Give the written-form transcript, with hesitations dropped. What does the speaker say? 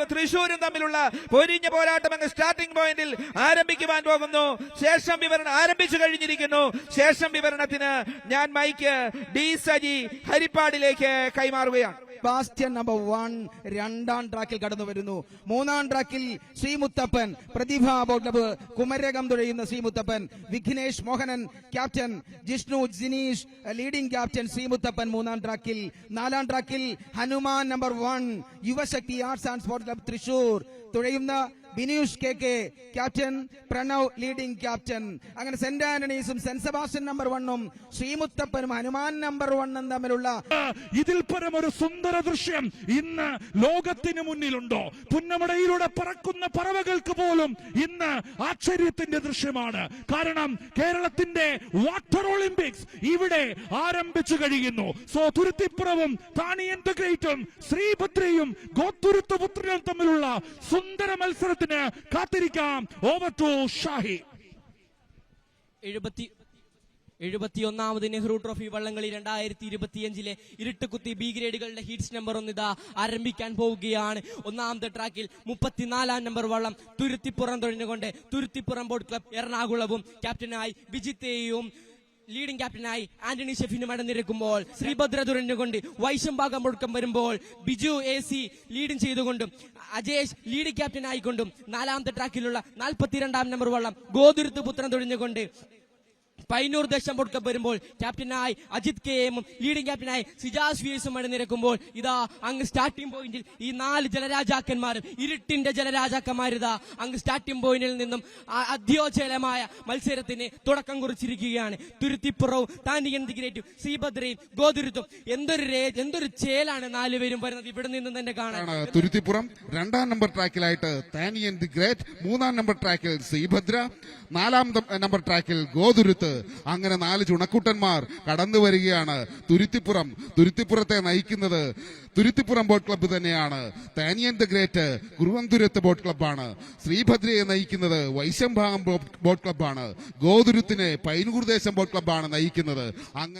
Club തൃശൂരും തമ്മിലുള്ള പൊരിഞ്ഞ പോരാട്ടം അങ്ങ് സ്റ്റാർട്ടിംഗ് പോയിന്റിൽ ആരംഭിക്കുവാൻ പോകുന്നു. ശേഷം വിവരണം ആരംഭിച്ചു കഴിഞ്ഞിരിക്കുന്നു. ശേഷം വിവരണത്തിന് ഞാൻ മൈക്ക് ഡി സജി ഹരിപ്പാടിലേക്ക് കൈമാറുകയാണ്. ബാസ്റ്റ്യൻ നമ്പർ 1 രണ്ടാം ട്രാക്കിൽ കടന്നു വരുന്നു. മൂന്നാം ട്രാക്കിൽ ശ്രീമുത്തപ്പൻ പ്രതിഭ ബോട്ട് ക്ലബ്ബ് കുമരകം തുഴയുന്ന Srimuthappan, Vignesh Mohanan captain, Jishnu Jineesh leading captain Srimuthappan മൂന്നാം ട്രാക്കിൽ. നാലാം ട്രാക്കിൽ Hanuman number 1 Yuvasakthi arts and sports club Thrissur തുഴയുന്ന Bineesh KK captain, Pranav leading captain. അങ്ങനെ സെന്റ് ആന്റണീസും സെന്റ് സെബാസ്റ്റ്യൻ നമ്പർ 1ഉം ശ്രീമുത്തപ്പനും ഹനുമാൻ നമ്പർ 1ഉം തമ്മിലുള്ള ഇതിൽ പരം ഒരു സുന്ദര ദൃശ്യം ഇന്ന് ലോകത്തിന് മുന്നിലുണ്ടോ? പുന്നമടയിലൂടെ പറക്കുന്ന പറവകൾക്ക് പോലും ഇന്ന് ആശ്ചര്യത്തിന്റെ ദൃശ്യമാണ്. കാരണം കേരളത്തിന്റെ വാട്ടർ ഒളിമ്പിക്സ് ഇവിടെ ആരംഭിച്ചു കഴിയുന്നു. സോ തുരുത്തിപ്പുറവും താണിയൻ ദ ഗ്രേറ്റും ശ്രീഭദ്രയും ഗോത്തുരുത്ത് പുത്രനും തമ്മിലുള്ള സുന്ദര മത്സരത്തിന് കാത്തിരിക്കാം. Over to Shahi. 71ാമത് നെഹ്റു ട്രോഫി വള്ളംകളി 2025 ഇരുട്ടുകുത്തി ബി ഗ്രേഡുകളുടെ ഹീറ്റ്സ് നമ്പർ 1 ഇതാ ആരംഭിക്കാൻ പോവുകയാണ്. ഒന്നാമത്തെ ട്രാക്കിൽ 34ാം നമ്പർ വള്ളം തുരുത്തിപ്പുറം തുഴഞ്ഞുകൊണ്ട് തുരുത്തിപ്പുറം ബോട്ട് ക്ലബ് എറണാകുളവും ക്യാപ്റ്റനായി വിജിത്തേയും ലീഡിംഗ് ക്യാപ്റ്റനായി ആന്റണി ഷെഫിനും അടഞ്ഞിരിക്കുമ്പോൾ ശ്രീഭദ്ര തുറഞ്ഞുകൊണ്ട് വൈശംഭാഗം മുഴക്കം വരുമ്പോൾ ബിജു AC ലീഡിംഗ് ചെയ്തുകൊണ്ടും അജേഷ് ലീഡിംഗ് ക്യാപ്റ്റൻ ആയിക്കൊണ്ടും നാലാമത്തെ ട്രാക്കിലുള്ള 42ാം നമ്പർ വള്ളം ഗോതുരുത്ത് പുത്രൻ തുഴഞ്ഞുകൊണ്ട് പൈനൂർ ദേശം പൊടുക്കം വരുമ്പോൾ ക്യാപ്റ്റനായി അജിത് KM ലീഡിംഗ് ക്യാപ്റ്റനായി സിജാസ് VSും അണിനിരക്കുമ്പോൾ ഇതാ അങ്ങ് സ്റ്റാർട്ടിംഗ് പോയിന്റിൽ ഈ 4 ജലരാജാക്കന്മാരും ഇരുട്ടിന്റെ ജലരാജാക്കന്മാരിതാ അങ്ങ് സ്റ്റാർട്ടിംഗ് പോയിന്റിൽ നിന്നും അധ്യോജലമായ മത്സരത്തിന് തുടക്കം കുറിച്ചിരിക്കുകയാണ്. തുരുത്തിപ്പുറവും താനിയൻ ദി ഗ്രേറ്റും ശ്രീഭദ്രയും ഗോതുരുത്തും എന്തൊരു ചേലാണ് 4 പേരും വരുന്നത് ഇവിടെ നിന്ന് തന്നെ കാണാൻ. തുരുത്തിപ്പുറം 2ാം നമ്പർ ട്രാക്കിലായിട്ട് താനിയൻ ദി ഗ്രേറ്റ്, 3ാം നമ്പർ ട്രാക്കിൽ ശ്രീഭദ്ര, 4ാം നമ്പർ ട്രാക്കിൽ ഗോതുരുത്ത്. അങ്ങനെ 4 ചുണക്കുട്ടന്മാർ കടന്നു വരികയാണ്. തുരുത്തിപ്പുറത്തെ നയിക്കുന്നത് തുരുത്തിപ്പുറം ബോട്ട് ക്ലബ്ബ് തന്നെയാണ്. Thaniyan the great Kuruvanthuruth boat ക്ലബ്ബാണ്. ശ്രീഭദ്രയെ നയിക്കുന്നത് വൈശംഭാഗം ബോട്ട് ക്ലബ്ബാണ്. ഗോതുരുത്തിനെ പൈനൂർ ദേശം ബോട്ട് ക്ലബ്ബാണ് നയിക്കുന്നത്. അങ്ങനെ